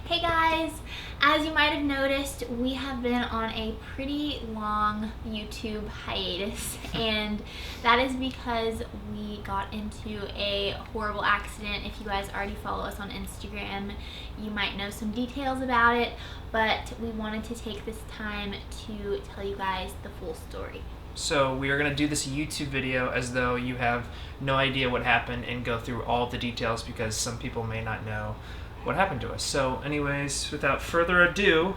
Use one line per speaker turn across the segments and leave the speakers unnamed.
Hey guys, as you might have noticed, we have been on a pretty long YouTube hiatus, and that is because we got into a horrible accident. If you guys already follow us on Instagram, you might know some details about it, but we wanted to take this time to tell you guys the full story.
So we are going to do this YouTube video as though you have no idea what happened and go through all the details because some people may not know what happened to us. So anyways, without further ado,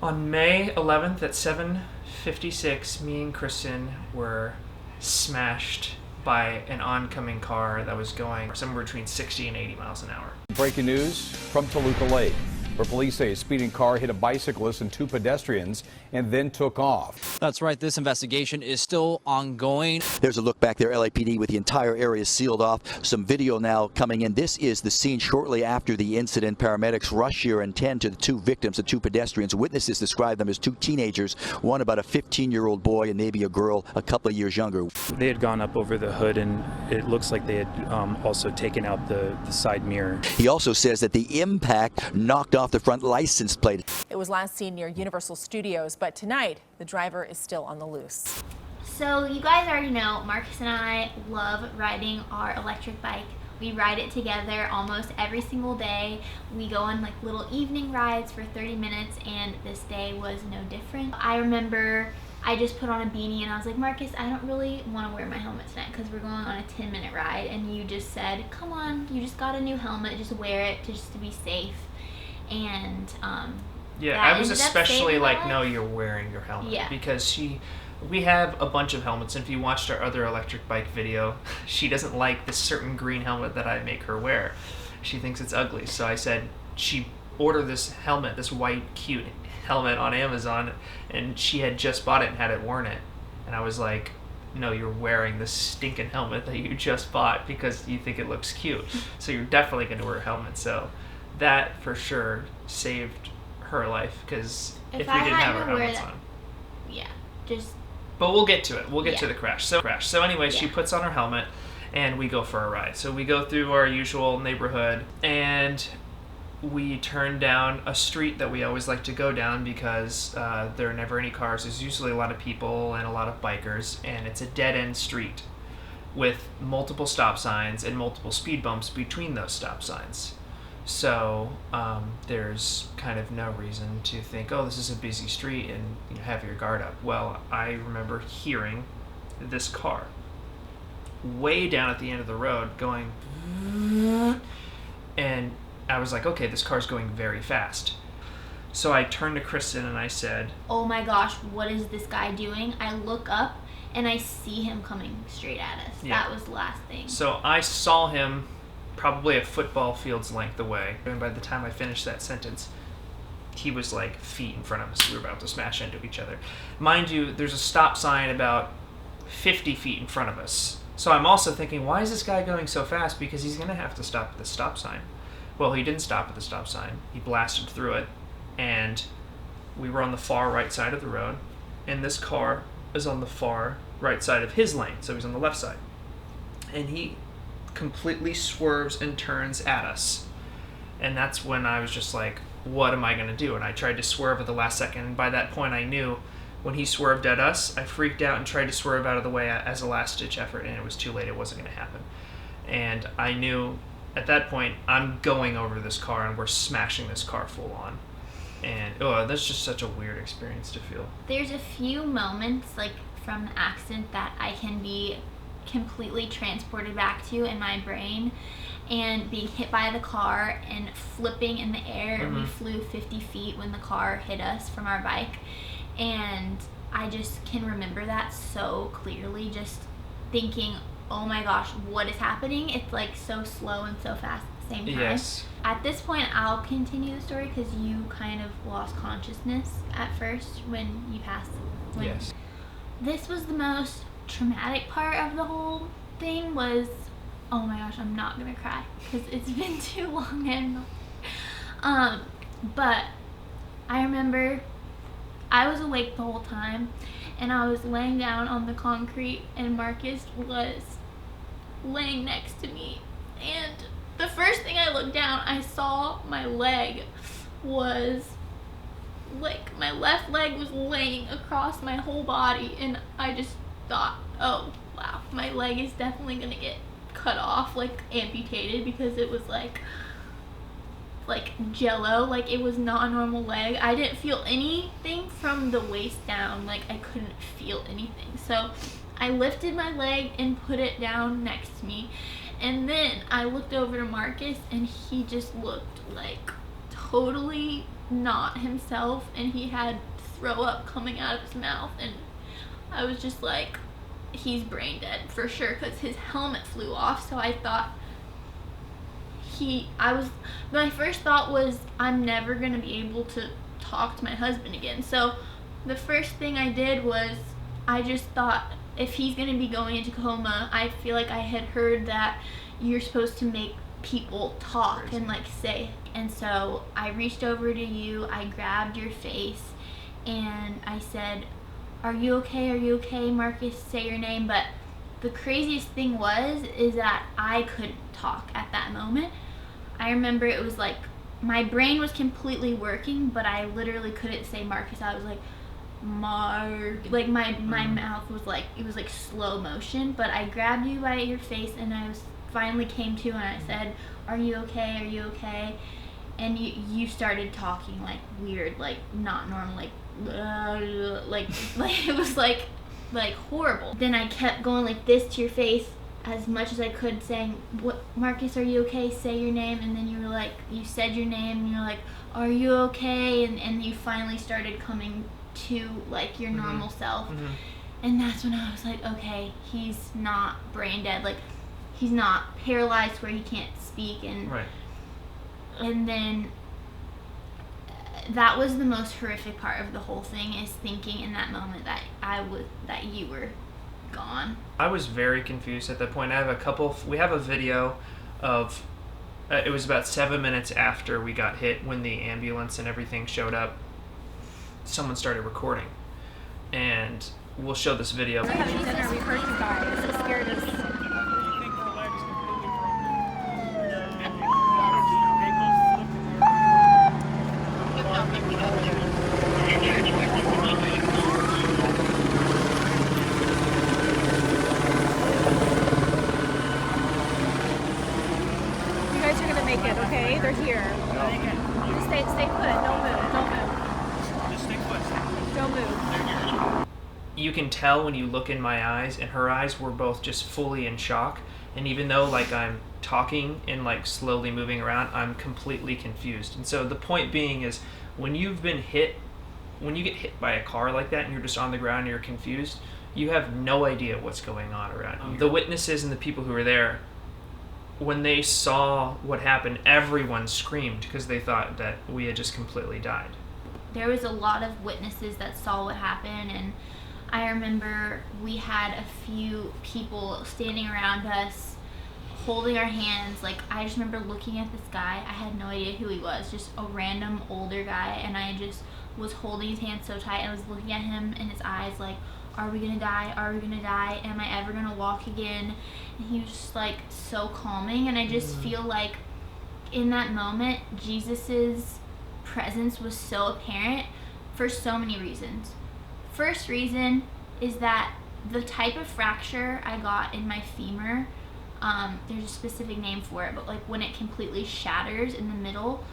on May 11th at 7:56, me and Kristin were smashed by an oncoming car that was going somewhere between 60 and 80 miles an hour.
Breaking news from Toluca Lake, where police say a speeding car hit a bicyclist and two pedestrians and then took off.
That's right. This investigation is still ongoing.
There's a look back there, LAPD, with the entire area sealed off. Some video now coming in. This is the scene shortly after the incident. Paramedics rush here and tend to the two victims, the two pedestrians. Witnesses describe them as two teenagers, one about a 15-year-old boy and maybe a girl a couple of years younger.
They had gone up over the hood, and it looks like they had also taken out the side mirror.
He also says that the impact knocked off the front license plate.
It was last seen near Universal Studios, but tonight the driver is still on the loose.
So you guys already know, Marcus and I love riding our electric bike. We ride it together almost every single day. We go on like little evening rides for 30 minutes, and this day was no different. I remember I just put on a beanie and I was like, Marcus, I don't really want to wear my helmet tonight because we're going on a 10-minute ride, and you just said, come on, you just got a new helmet, just wear it just to be safe. And
yeah, I was especially like, no, you're wearing your helmet.
Yeah.
Because we have a bunch of helmets, and if you watched our other electric bike video, she doesn't like this certain green helmet that I make her wear. She thinks it's ugly. So I said she ordered this helmet, this white cute helmet on Amazon, and she had just bought it and hadn't worn it. And I was like, no, you're wearing this stinking helmet that you just bought because you think it looks cute. So you're definitely going to wear a helmet. So that for sure saved her life, because if we didn't have our helmets on.
Yeah, just.
But we'll get to it. We'll get to the crash. So anyway, she puts on her helmet and we go for a ride. So we go through our usual neighborhood and we turn down a street that we always like to go down because there are never any cars. There's usually a lot of people and a lot of bikers, and it's a dead-end street with multiple stop signs and multiple speed bumps between those stop signs. So there's kind of no reason to think, oh, this is a busy street, and have your guard up. Well, I remember hearing this car way down at the end of the road going, and I was like, okay, this car's going very fast. So I turned to Kristin and I said,
oh my gosh, what is this guy doing? I look up and I see him coming straight at us.
Yeah.
That was the last thing.
So I saw him probably a football field's length away, and by the time I finished that sentence, he was like feet in front of us. We were about to smash into each other. Mind you, there's a stop sign about 50 feet in front of us. So I'm also thinking, why is this guy going so fast? Because he's going to have to stop at the stop sign. Well, he didn't stop at the stop sign. He blasted through it, and we were on the far right side of the road, and this car is on the far right side of his lane, so he's on the left side. And he completely swerves and turns at us. And that's when I was just like, what am I going to do? And I tried to swerve at the last second, and by that point I knew when he swerved at us, I freaked out and tried to swerve out of the way as a last-ditch effort, and it was too late. It wasn't going to happen. And I knew at that point, I'm going over this car and we're smashing this car full on. And that's just such a weird experience to feel.
There's a few moments like from the accident that I can be completely transported back to in my brain, and being hit by the car and flipping in the air.
Mm-hmm.
We flew 50 feet when the car hit us from our bike, and I just can remember that so clearly, just thinking, oh my gosh, what is happening? It's like so slow and so fast at the same time.
Yes.
At this point, I'll continue the story because you kind of lost consciousness at first when you passed.
Yes.
This was the most traumatic part of the whole thing was, oh my gosh, I'm not gonna cry because it's been too long and but I remember I was awake the whole time, and I was laying down on the concrete, and Marcus was laying next to me, and the first thing I looked down, I saw my leg was, like, my left leg was laying across my whole body, and I just thought, oh, wow, my leg is definitely gonna get cut off, like, amputated, because it was like jello, like, it was not a normal leg. I didn't feel anything from the waist down, like, I couldn't feel anything. So I lifted my leg and put it down next to me, and then I looked over to Marcus, and he just looked like totally not himself, and he had throw up coming out of his mouth, and I was just like, he's brain dead for sure, because his helmet flew off. So I thought my first thought was, I'm never gonna be able to talk to my husband again. So the first thing I did was, I just thought, if he's gonna be going into coma, I feel like I had heard that you're supposed to make people talk and like say, and so I reached over to you, I grabbed your face, and I said, are you okay, are you okay, Marcus, say your name. But the craziest thing is that I couldn't talk at that moment. I remember it was like, my brain was completely working, but I literally couldn't say Marcus. I was like, Mark, like my mouth was like, it was like slow motion, but I grabbed you by your face, and I finally came to, and I said, are you okay, are you okay? And you started talking like weird, like not normal, like it was like horrible. Then I kept going like this to your face as much as I could, saying, what, Marcus, are you okay, say your name. And then you were like, you said your name, and you're like, are you okay? And you finally started coming to like your normal self. And that's when I was like, okay, he's not brain dead, like he's not paralyzed where he can't speak. And
right.
And then that was the most horrific part of the whole thing, is thinking in that moment that that you were gone.
I was very confused at that point. We have a video of, it was about 7 minutes after we got hit, when the ambulance and everything showed up, someone started recording, and we'll show this video.
We're having dinner, we heard you guys, it scared us. You guys are gonna make it, okay? They're here. Just stay put, don't move. Just stay put. Don't move.
You can tell when you look in my eyes, and her eyes were both just fully in shock. And even though like I'm talking and like slowly moving around, I'm completely confused. And so the point being is, when you get hit by a car like that and you're just on the ground and you're confused, you have no idea what's going on around you. The witnesses and the people who were there, when they saw what happened, everyone screamed because they thought that we had just completely died.
There was a lot of witnesses that saw what happened, and I remember we had a few people standing around us holding our hands. Like, I just remember looking at this guy, I had no idea who he was, just a random older guy, and I just was holding his hand so tight. I was looking at him in his eyes like, are we gonna die, are we gonna die, am I ever gonna walk again? And he was just like so calming, and I just feel like in that moment Jesus's presence was so apparent for so many reasons. First reason is that the type of fracture I got in my femur, there's a specific name for it, but like when it completely shatters in the middle,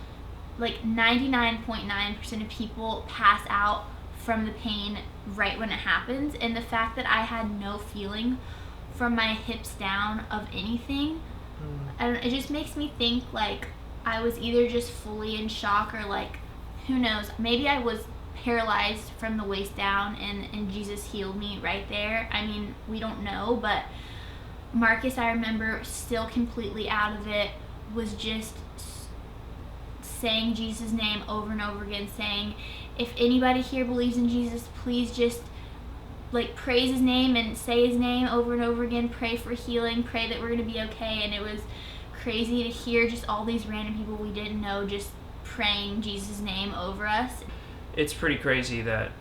like 99.9% of people pass out from the pain right when it happens. And the fact that I had no feeling from my hips down of anything, it just makes me think like I was either just fully in shock, or like, who knows, maybe I was paralyzed from the waist down and Jesus healed me right there. I mean, we don't know, but Marcus, I remember still completely out of it, was just saying Jesus' name over and over again, saying, if anybody here believes in Jesus, please just like praise his name and say his name over and over again, pray for healing, pray that we're gonna be okay. And it was crazy to hear just all these random people we didn't know just praying Jesus' name over us.
It's pretty crazy that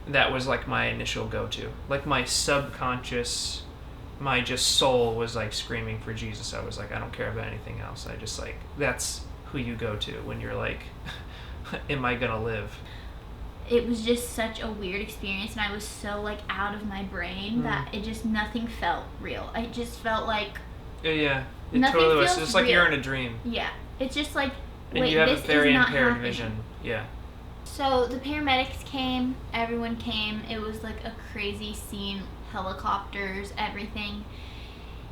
that was like my initial go-to. Like my subconscious my just soul was like screaming for Jesus. I was like, I don't care about anything else. I just like, that's who you go to when you're like, am I gonna live?
It was just such a weird experience, and I was so like out of my brain that it just, nothing felt real. I just felt like
Yeah, it
nothing
totally was.
feels
It's like
real.
you're in a dream.
Yeah, it's just like,
And
wait,
you have a
this
very
is not
impaired
happening.
vision. Yeah.
So the paramedics came, everyone came. It was like a crazy scene, helicopters, everything.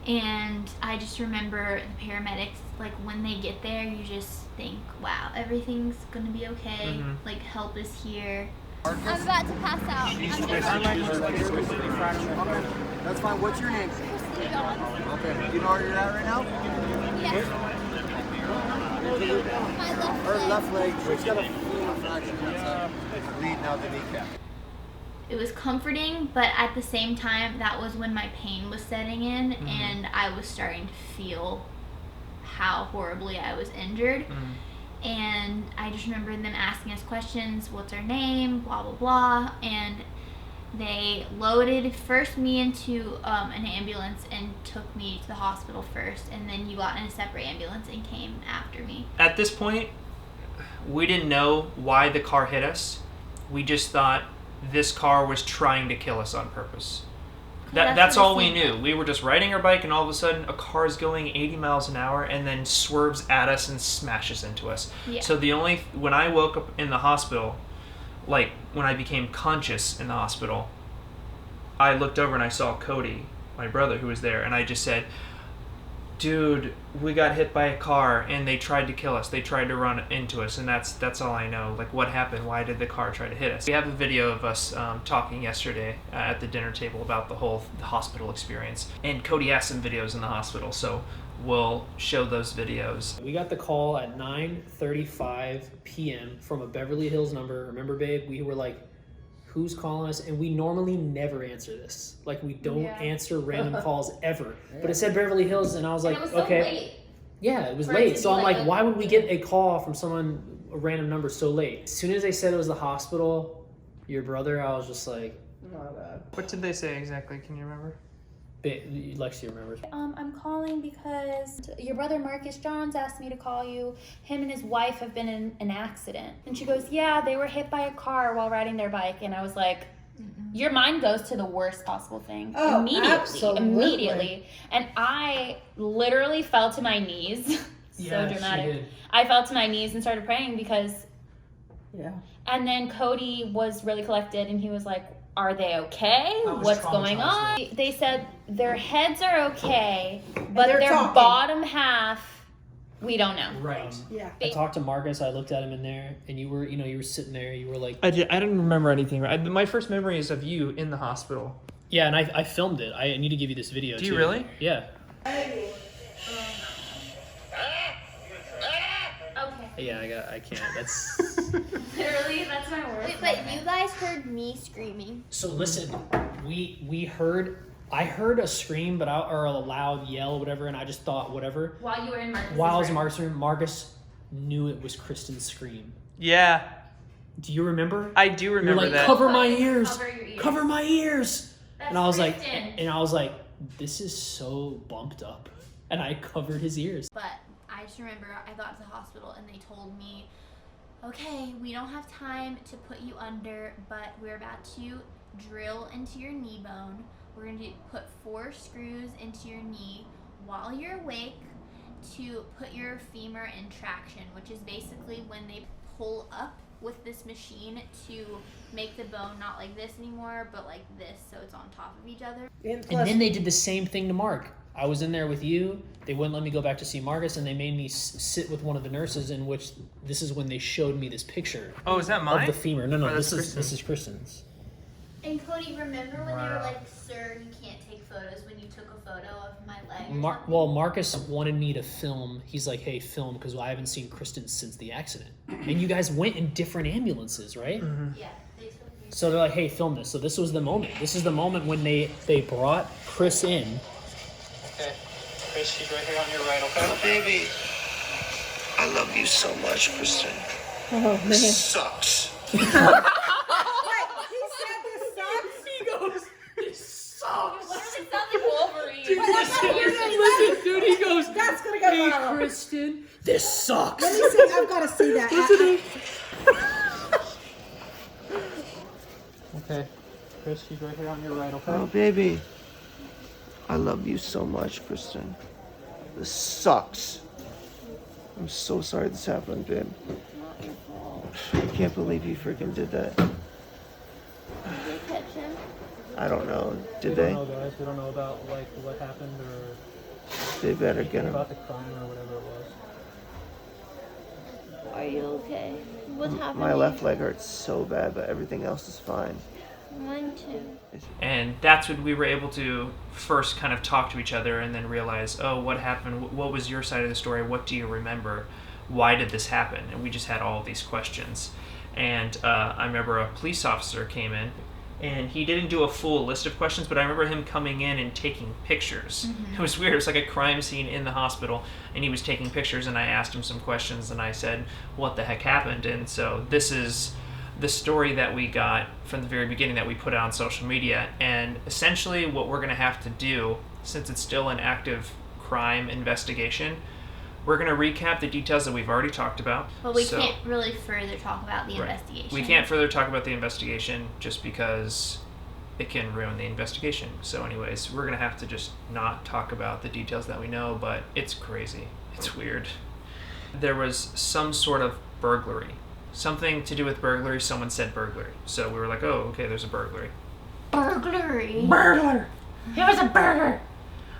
And I just remember the paramedics, like when they get there, you just think, wow, everything's gonna be okay. Like help is here.
I'm about to pass out.
That's fine. What's your name?
Kristin John.
Okay. You know where you're at right now?
Yes. My left
Her
leg.
left leg. She's got a femur fracture. That's bleeding out the kneecap.
It was comforting, but at the same time, that was when my pain was setting in, and I was starting to feel how horribly I was injured. And I just remember them asking us questions, what's our name, blah, blah, blah. And they loaded first me into an ambulance and took me to the hospital first. And then you got in a separate ambulance and came after me.
At this point, we didn't know why the car hit us. We just thought this car was trying to kill us on purpose. That's all we knew. We were just riding our bike, and all of a sudden a car is going 80 miles an hour and then swerves at us and smashes into us.
Yeah.
So when I woke up in the hospital, like when I became conscious in the hospital, I looked over and I saw Cody, my brother, who was there, and I just said, dude, we got hit by a car and they tried to kill us. They tried to run into us, and that's all I know. Like, what happened? Why did the car try to hit us? We have a video of us talking yesterday at the dinner table about the whole hospital experience. And Cody has some videos in the hospital, so we'll show those videos.
We got the call at 9:35 p.m. from a Beverly Hills number. Remember, babe? We were like, who's calling us? And we normally never answer this. Like, we don't answer random calls ever. But it said Beverly Hills, and I was like,
And it was so
okay.
late.
Yeah, it was
For it
late.
to
So
be
I'm
like
like, why would we get a call from someone, a random number, so late? As soon as they said it was the hospital, your brother, I was just like,
What did they say exactly? Can you remember?
Lexi remembers.
I'm calling because your brother Marcus Johns asked me to call you. Him and his wife have been in an accident. And she goes, yeah, they were hit by a car while riding their bike. And I was like, your mind goes to the worst possible thing.
Oh,
Immediately. Immediately. And I literally fell to my knees. So dramatic.
She did.
I fell to my knees and started praying because...
Yeah.
And then Cody was really collected, and he was like, are they okay?
I was
What's going on?
traumatized.
They said their heads are okay, but
they're
their
talking.
bottom half, we don't know.
Right.
Yeah.
I talked to Marcus. I looked at him in there, and you were sitting there. You were like,
I didn't remember anything. My first memory is of you in the hospital.
yeah, and I filmed it. I need to give you this video.
Do you
too.
really?
Yeah.
Okay.
Yeah, I can't. That's.
Literally, that's my worst.
Wait, but you guys heard me screaming.
So listen, I heard a scream, or a loud yell, whatever, and I just thought whatever.
While you were in Marcus'
While I was in
room.
Marcus' room, Marcus knew it was Kristin's scream.
Yeah,
Do you remember?
I do
You're
remember
like,
that.
cover my ears,
Cover your ears.
cover my ears.
That's
And I was like,
Kristin.
this is so bumped up, and I covered his ears.
But I just remember I got to the hospital and they told me, okay, we don't have time to put you under, but we're about to drill into your knee bone. We're going to put 4 screws into your knee while you're awake to put your femur in traction, which is basically when they pull up with this machine to make the bone not like this anymore, but like this, so it's on top of each other.
And then they did the same thing to Mark. I was in there with you. They wouldn't let me go back to see Marcus, and they made me sit with one of the nurses. In which this is when they showed me this picture
Oh, is that
of
mine?
the femur. No,
Oh,
this
that's
is Kristen's.
And Cody, remember when they were
Wow.
like, sir, you can't take photos when you took a photo of my leg or something?
Well, Marcus wanted me to film. He's like, hey, film, because I haven't seen Kristin since the accident. And you guys went in different ambulances, right?
Yeah, they took me.
So they're like, hey, film this. So this was the moment. This is the moment when they brought Chris in.
Okay, Chris, she's right here on your right, okay?
Oh, baby, I love you so much, Kristin.
Oh, man.
This sucks.
He said this sucks.
He goes, this sucks.
It sounds like Wolverine.
Listen, dude, he goes,
That's gonna go
hey,
viral.
Kristin, this sucks.
Let me see. I've got to see that.
Okay, Chris, she's right here on your right, okay?
Oh, baby. I love you so much, Kristin. This sucks. I'm so sorry this happened, babe. I can't believe you freaking did that.
Did they catch him?
I don't know. Did
We
they?
don't know, guys. We don't know about, like, what happened or
They better get him.
about the crime or whatever it was.
Are you okay? What's happening?
My left leg hurts so bad, but everything else is fine.
Mine too.
And that's when we were able to first kind of talk to each other and then realize, oh, what happened? What was your side of the story? What do you remember? Why did this happen? And we just had all of these questions. And I remember a police officer came in, and he didn't do a full list of questions, but I remember him coming in and taking pictures. It was weird. It was like a crime scene in the hospital, and he was taking pictures, and I asked him some questions, and I said, what the heck happened? And so this is the story that we got from the very beginning that we put out on social media. And essentially what we're going to have to do, since it's still an active crime investigation, we're going to recap the details that we've already talked about.
But we can't really further talk about the investigation.
We can't further talk about the investigation just because it can ruin the investigation. So anyways, we're going to have to just not talk about the details that we know, but it's crazy. It's weird. There was some sort of burglary. Something to do with burglary. Someone said burglary. So we were like, oh, okay, there's a burglary.
Burglary.
Burglar! It was a burglar!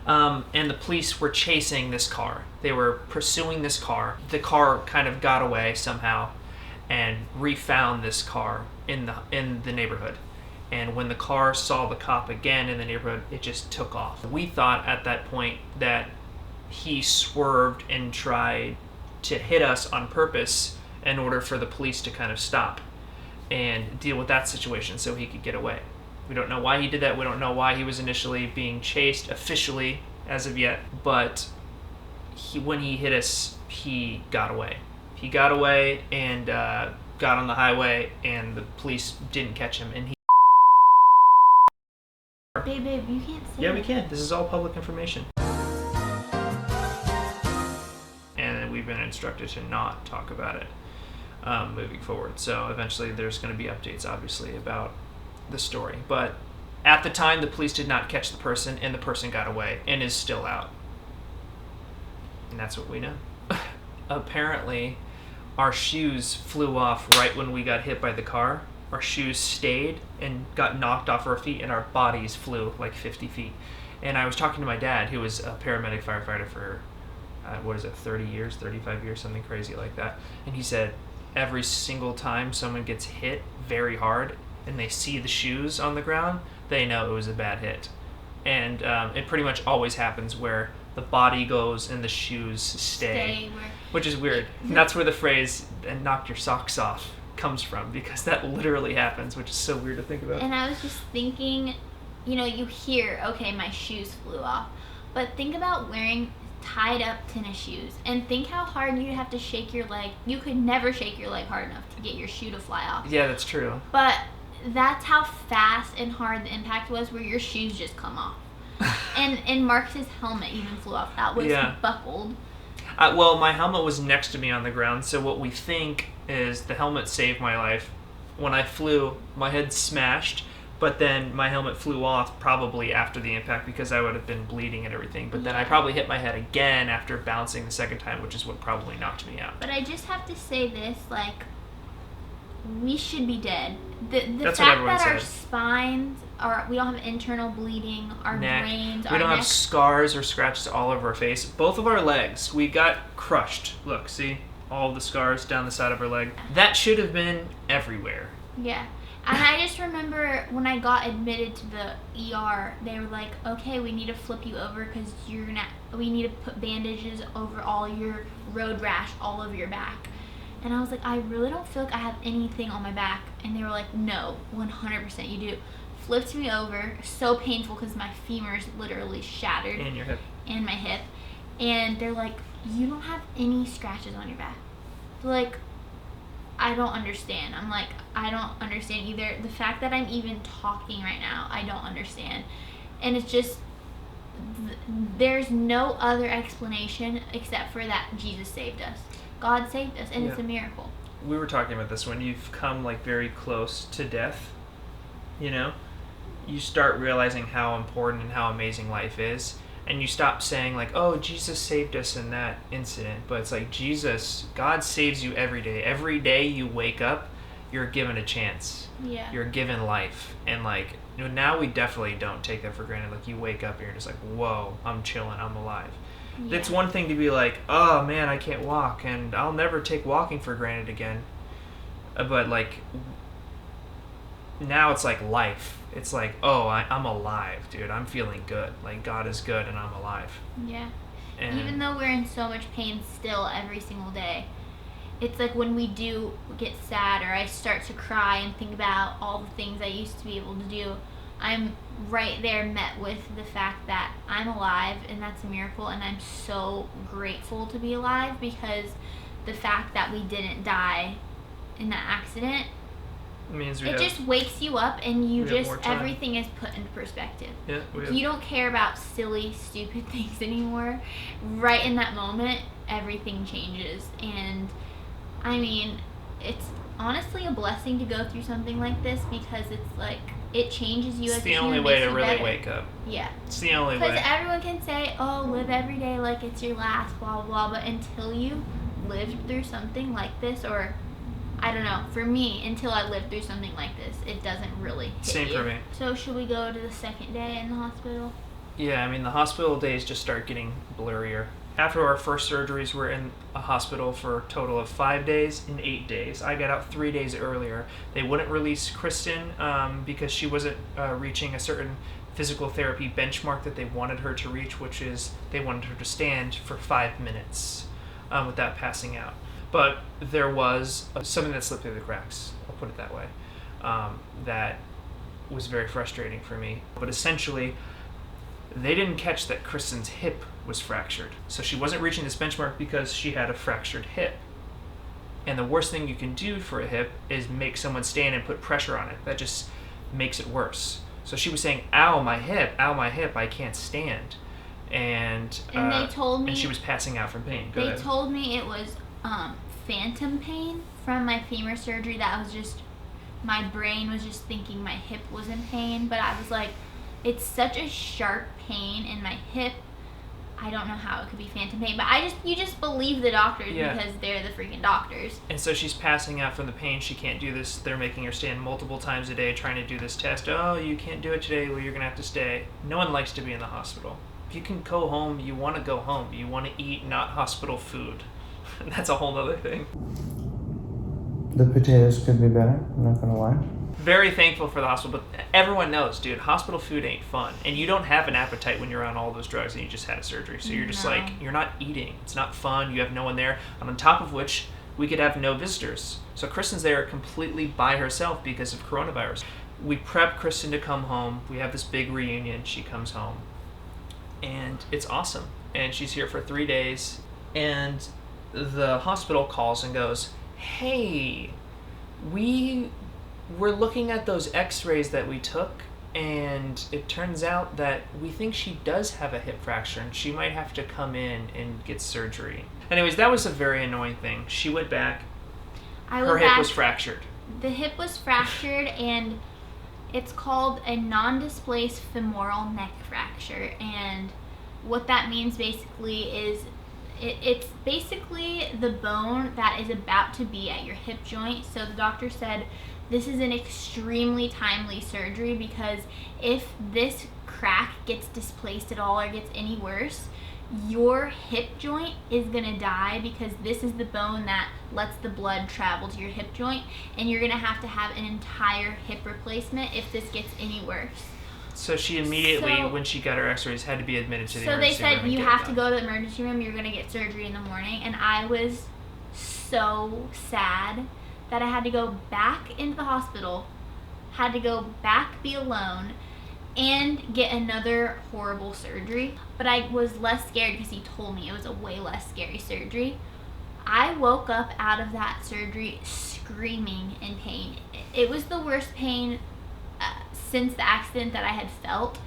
And the police were chasing this car. They were pursuing this car. The car kind of got away somehow and refound this car in the neighborhood. And when the car saw the cop again in the neighborhood, it just took off. We thought at that point that he swerved and tried to hit us on purpose in order for the police to kind of stop and deal with that situation so he could get away. We don't know why he did that. We don't know why he was initially being chased officially as of yet, but when he hit us, he got away. He got away and got on the highway, and the police didn't catch him. And he.
Babe, you can't say
Yeah,
it.
we can. This is all public information. And we've been instructed to not talk about it moving forward. So eventually there's going to be updates, obviously, about the story. But at the time, the police did not catch the person, and the person got away and is still out. And that's what we know. Apparently, our shoes flew off right when we got hit by the car. Our shoes stayed and got knocked off our feet, and our bodies flew like 50 feet. And I was talking to my dad, who was a paramedic firefighter for, 30 years, 35 years, something crazy like that. And he said every single time someone gets hit very hard and they see the shoes on the ground, they know it was a bad hit. And it pretty much always happens where the body goes and the shoes stay which is weird. And that's where the phrase, and knock your socks off, comes from, because that literally happens, which is so weird to think about.
And I was just thinking, you hear, okay, my shoes flew off, but think about wearing tied up tennis shoes, and think how hard you'd have to shake your leg. You could never shake your leg hard enough to get your shoe to fly off.
Yeah, that's true.
But that's how fast and hard the impact was, where your shoes just come off. and Marcus's helmet even flew off. That was buckled.
Well, my helmet was next to me on the ground, so what we think is the helmet saved my life. When I flew, my head smashed, but then my helmet flew off probably after the impact, because I would have been bleeding and everything. But then I probably hit my head again after bouncing the second time, which is what probably knocked me out.
But I just have to say this, we should be dead. The
That's
fact
what
that our
said.
spines we don't have internal bleeding, our brains,
we don't have scars or scratches all over our face. Both of our legs, we got crushed. Look, see? All the scars down the side of our leg. That should have been everywhere.
Yeah. And I just remember when I got admitted to the ER, they were like, okay, we need to flip you over because we need to put bandages over all your road rash all over your back. And I was like, I really don't feel like I have anything on my back. And they were like, no, 100% you do. Flipped me over, so painful because my femurs literally shattered.
And your hip.
And my hip. And they're like, you don't have any scratches on your back. They're like, I don't understand. I'm like, I don't understand either. The fact that I'm even talking right now, I don't understand. And it's just, there's no other explanation except for that Jesus saved us. God saved us, and it's a miracle.
We were talking about this when you've come like very close to death, you know, you start realizing how important and how amazing life is, and you stop saying like, oh, Jesus saved us in that incident, but it's like God saves you every day. Every day you wake up, you're given a chance.
Yeah.
You're given life, and like, you know, now we definitely don't take that for granted. Like, you wake up and you're just like, whoa, I'm chilling, I'm alive. Yeah. It's one thing to be like, oh man, I can't walk, and I'll never take walking for granted again. But like, now it's like life. It's like, oh, I'm alive, dude. I'm feeling good. Like, God is good and I'm alive.
Yeah.
And
even though we're in so much pain still every single day, it's like when we do get sad or I start to cry and think about all the things I used to be able to do, I'm right there met with the fact that I'm alive, and that's a miracle, and I'm so grateful to be alive, because the fact that we didn't die in that accident,
means
it just wakes you up, and you just,
time.
everything is put into perspective.
Yeah,
you don't care about silly, stupid things anymore. Right in that moment, everything changes. And I mean, it's honestly a blessing to go through something like this, because it's like, it changes you as a human.
It's the only way to really
better.
wake up.
Yeah.
It's the only way.
Because everyone can say, oh, live every day like it's your last, blah, blah, blah. But until you lived through something like this, or, I don't know, for me, until I lived through something like this, it doesn't really hit
Same
you.
for me.
So should we go to the second day in the hospital?
Yeah, I mean, the hospital days just start getting blurrier. After our first surgeries, we're in a hospital for a total of 5 days and 8 days. I got out 3 days earlier. They wouldn't release Kristin because she wasn't reaching a certain physical therapy benchmark that they wanted her to reach, which is they wanted her to stand for 5 minutes without passing out. But there was something that slipped through the cracks, I'll put it that way, that was very frustrating for me. But essentially, they didn't catch that Kristin's hip was fractured. So she wasn't reaching this benchmark because she had a fractured hip. And the worst thing you can do for a hip is make someone stand and put pressure on it. That just makes it worse. So she was saying, ow, my hip, I can't stand. And
they told me,
and she was passing out from pain.
They told me it was phantom pain from my femur surgery. That was just, my brain was just thinking my hip was in pain. But I was like, it's such a sharp pain in my hip. I don't know how it could be phantom pain, but you just believe the doctors because they're the freaking doctors. And
so she's passing out from the pain. She can't do this. They're making her stand multiple times a day trying to do this test. Oh, you can't do it today. Well, you're going to have to stay. No one likes to be in the hospital. If you can go home, you want to go home. You want to eat not hospital food. And that's a whole other thing.
The potatoes could be better, I'm not going to lie.
Very thankful for the hospital, but everyone knows, dude, hospital food ain't fun. And you don't have an appetite when you're on all those drugs and you just had a surgery. So you're just like, you're not eating. It's not fun. You have no one there. And on top of which, we could have no visitors. So Kristin's there completely by herself because of coronavirus. We prep Kristin to come home. We have this big reunion. She comes home. And it's awesome. And she's here for 3 days. And the hospital calls and goes, hey, we're looking at those x-rays that we took, and it turns out that we think she does have a hip fracture and she might have to come in and get surgery. Anyways, that was a very annoying thing. She went back. Her hip was fractured.
The hip was fractured, and it's called a non-displaced femoral neck fracture. And what that means basically is it's basically the bone that is about to be at your hip joint. So the doctor said, this is an extremely timely surgery, because if this crack gets displaced at all or gets any worse, your hip joint is going to die, because this is the bone that lets the blood travel to your hip joint, and you're going to have an entire hip replacement if this gets any worse.
So she immediately, when she got her x-rays, had to be admitted to the emergency room.
So they said, you have to go to the emergency room, you're going to get surgery in the morning. And I was so sad that I had to go back into the hospital, had to go back, be alone, and get another horrible surgery. But I was less scared because he told me it was a way less scary surgery. I woke up out of that surgery screaming in pain. It was the worst pain since the accident that I had felt.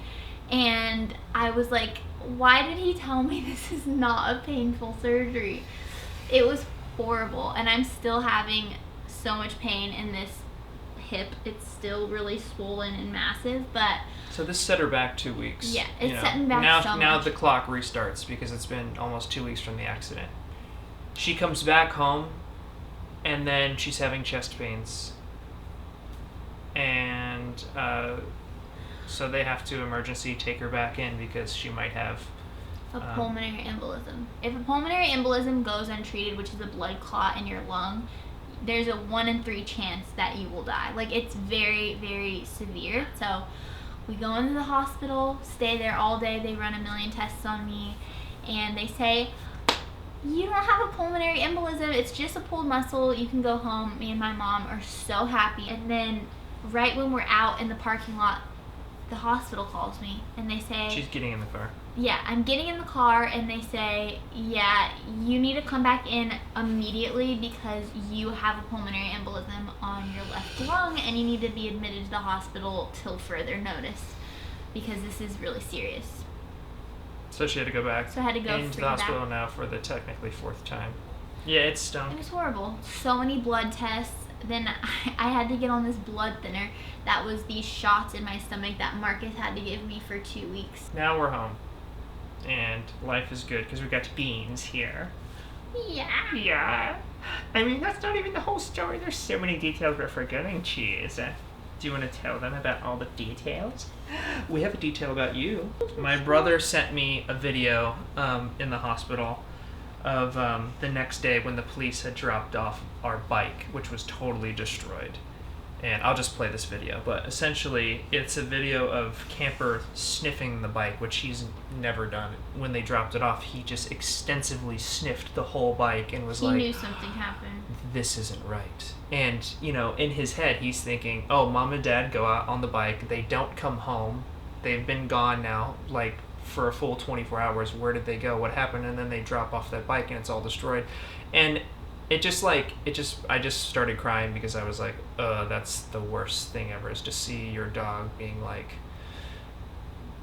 And I was like, why did he tell me this is not a painful surgery? It was horrible, and I'm still having so much pain in this hip. It's still really swollen and massive, but
so this set her back 2 weeks.
yeah, it's setting back so much.
Now the clock restarts because it's been almost 2 weeks from the accident. She comes back home, and then she's having chest pains, and so they have to emergency take her back in because she might have
a pulmonary embolism. If a pulmonary embolism goes untreated, which is a blood clot in your lung, there's a 1 in 3 chance that you will die. Like, it's very, very severe. So we go into the hospital, stay there all day. They run a million tests on me, and they say, you don't have a pulmonary embolism. It's just a pulled muscle. You can go home. Me and my mom are so happy. And then right when we're out in the parking lot, the hospital calls me, and they say,
she's getting in the car.
Yeah, I'm getting in the car, and they say, yeah, you need to come back in immediately because you have a pulmonary embolism on your left lung, and you need to be admitted to the hospital till further notice because this is really serious.
So she had to go back.
So I had to go
into the hospital now for the technically 4th time. Yeah, it stunk.
It was horrible. So many blood tests. Then I had to get on this blood thinner. That was these shots in my stomach that Marcus had to give me for 2 weeks.
Now we're home, and life is good because we got beans here.
Yeah.
Yeah. I mean, that's not even the whole story. There's so many details we're forgetting, Cheese. Do you want to tell them about all the details? We have a detail about you. My brother sent me a video in the hospital of the next day when the police had dropped off our bike, which was totally destroyed. And I'll just play this video, but essentially it's a video of Camper sniffing the bike, which he's never done. When they dropped it off, he just extensively sniffed the whole bike and was like,
he knew something happened.
This isn't right. And, you know, in his head, he's thinking, oh, mom and dad go out on the bike, they don't come home, they've been gone now, like, for a full 24 hours, where did they go, what happened? And then they drop off that bike and it's all destroyed. And I just started crying because I was like, that's the worst thing ever, is to see your dog being like,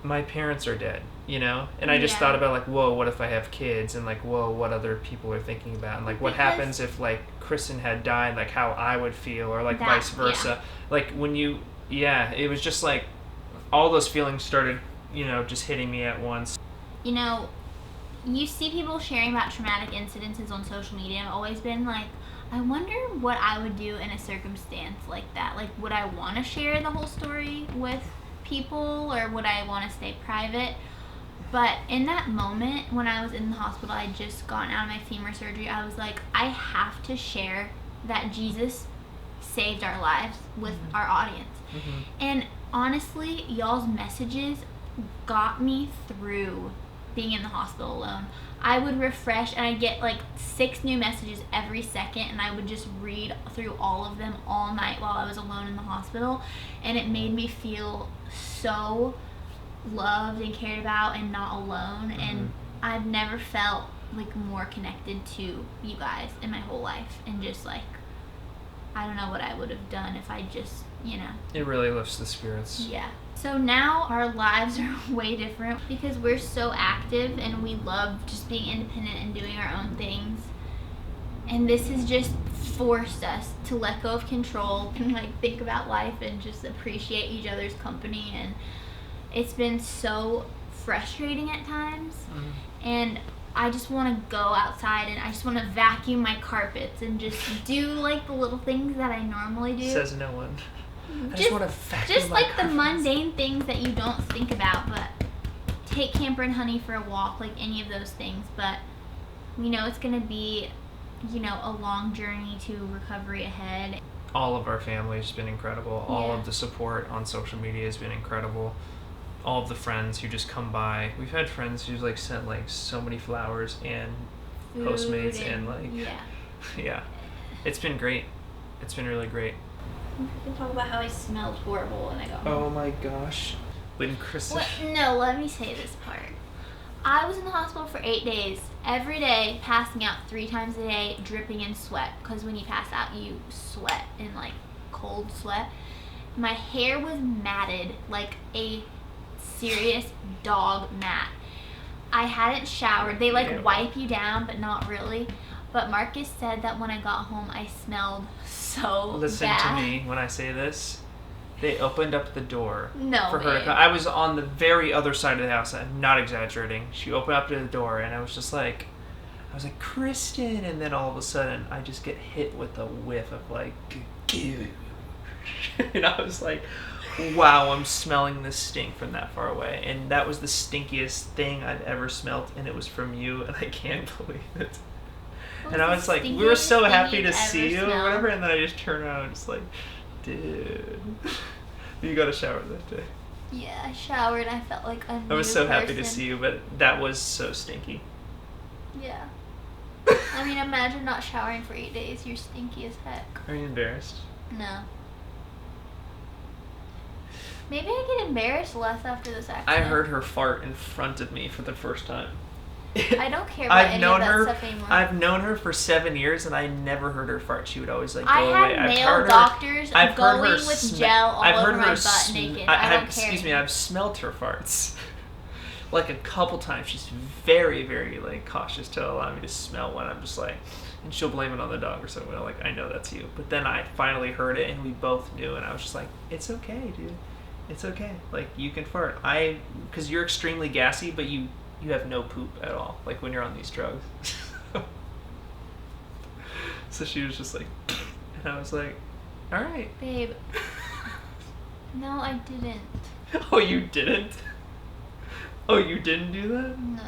my parents are dead, you know? And I just thought about, like, whoa, what if I have kids? And, like, whoa, what other people are thinking about? And, like, what happens if, like, Kristin had died, like, how I would feel, or, like, vice versa. Like, when you, it was just, like, all those feelings started, you know, just hitting me at once.
You know, you see people sharing about traumatic incidences on social media. I've always been like, I wonder what I would do in a circumstance like that. Like, would I want to share the whole story with people, or would I want to stay private? But in that moment, when I was in the hospital, I had just gotten out of my femur surgery, I was like, I have to share that Jesus saved our lives with our audience. And honestly, y'all's messages got me through being in the hospital alone. I would refresh and I'd get like 6 new messages every second, and I would just read through all of them all night while I was alone in the hospital, and it made me feel so loved and cared about and not alone. And I've never felt like more connected to you guys in my whole life, and just like, I don't know what I would have done if I just, you know.
It really lifts the spirits.
Yeah. So now our lives are way different because we're so active and we love just being independent and doing our own things. And this has just forced us to let go of control and like think about life and just appreciate each other's company. And it's been so frustrating at times. And I just want to go outside and I just want to vacuum my carpets and just do like the little things that I normally do.
Says no one. I just want to vacuum
just
my
like
carpets.
the mundane things that you don't think about, but take Camper and Honey for a walk, like any of those things. But we know it's going to be, you know, a long journey to recovery ahead.
All of our family has been incredible. All of the support on social media has been incredible. All of the friends who just come by. We've had friends who've like sent like so many flowers and
Food
Postmates and like
yeah.
It's been great. It's been really great.
I can talk about how I smelled horrible when I got home.
Oh my gosh. When Kristin.
No, let me say this part. I was in the hospital for 8 days, every day, passing out 3 times a day, dripping in sweat, because when you pass out, you sweat in like cold sweat. My hair was matted like a serious dog mat. I hadn't showered. They like wipe you down, but not really. But Marcus said that when I got home, I smelled so
Listen
bad.
to me when I say this. They opened up the door for her to
way.
come. I was on the very other side of the house. I'm not exaggerating. She opened up the door, and I was like, Kristin, and then all of a sudden, I just get hit with a whiff of like, goo. And I was like, wow, I'm smelling this stink from that far away. And that was the stinkiest thing I've ever smelled, and it was from you, and I can't believe it. And I was like, we were so happy to see you or whatever, and then I just turned around and just like, dude. You got a shower that day.
Yeah, I showered. I felt like a new
I was so happy to
person.
see you, but that was so stinky.
Yeah. I mean, imagine not showering for 8 days. You're stinky as heck.
Are you embarrassed?
No. Maybe I get embarrassed less after this accident.
I heard her fart in front of me for the first time.
I don't care about any of that stuff anymore.
I've known her for 7 years, and I never heard her fart. She would always like go
I
away.
had male doctors going with gel all over my butt naked. I don't care.
Excuse me, I've smelled her farts. Like a couple times. She's very, very like cautious to allow me to smell one. I'm just like, and she'll blame it on the dog or something. I'm like, I know that's you. But then I finally heard it, and we both knew, and I was just like, it's okay, dude. It's okay. Like, you can fart. Because you're extremely gassy, but you have no poop at all, like when you're on these drugs. So she was just like, and I was like, all right.
Babe. No, I didn't.
Oh, you didn't? Oh, you didn't do that?
No.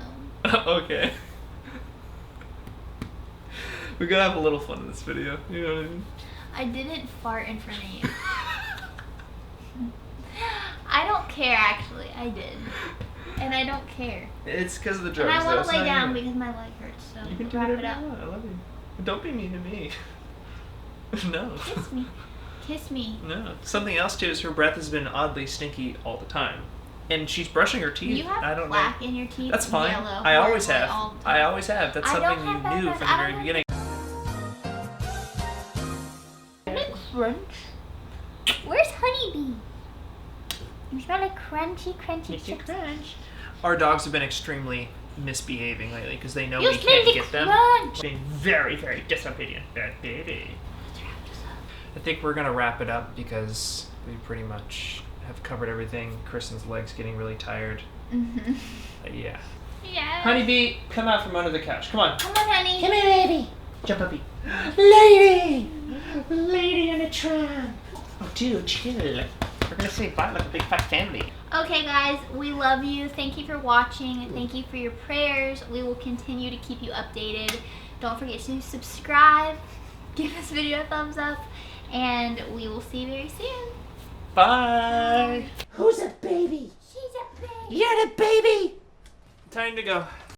Okay. We're gonna have a little fun in this video, you know what I mean?
I didn't fart in front of you. I don't care, actually. I did. And I don't care.
It's because of the drugs.
And I want
though.
to
It's
lay
not
down
you.
because my leg hurts, so
You can do
wrap
whatever
it up.
you want. I love you. Don't be mean to me. No.
Kiss me. Kiss me.
No. Something else too is her breath has been oddly stinky all the time. And she's brushing her teeth.
You have
I don't
plaque
know.
in your teeth.
That's fine.
Yellow,
I always
horribly
have.
all the time.
I always have. That's
I don't
something you
have that
knew
breath.
from the
I
very
don't
beginning.
Crunch. Where's Honeybee? You smell like crunchy chips.
Crunch. Our dogs have been extremely misbehaving lately because they know
You
we
smell
can't
the
get them.
crunch.
Being very, very disobedient. Bad baby. I think we're gonna wrap it up because we pretty much have covered everything. Kristen's leg's getting really tired.
Mm-hmm.
Yeah.
Yeah.
Honeybee, come out from under the couch. Come on.
Come on, honey.
Come here, baby. Jump up. Lady! Lady in a tram. Oh, dude, chill. We're gonna say bye like a big fat family.
Okay, guys, we love you. Thank you for watching. Thank you for your prayers. We will continue to keep you updated. Don't forget to subscribe. Give this video a thumbs up. And we will see you very soon.
Bye.
Who's a baby? She's a baby.
You're the baby. Time to go.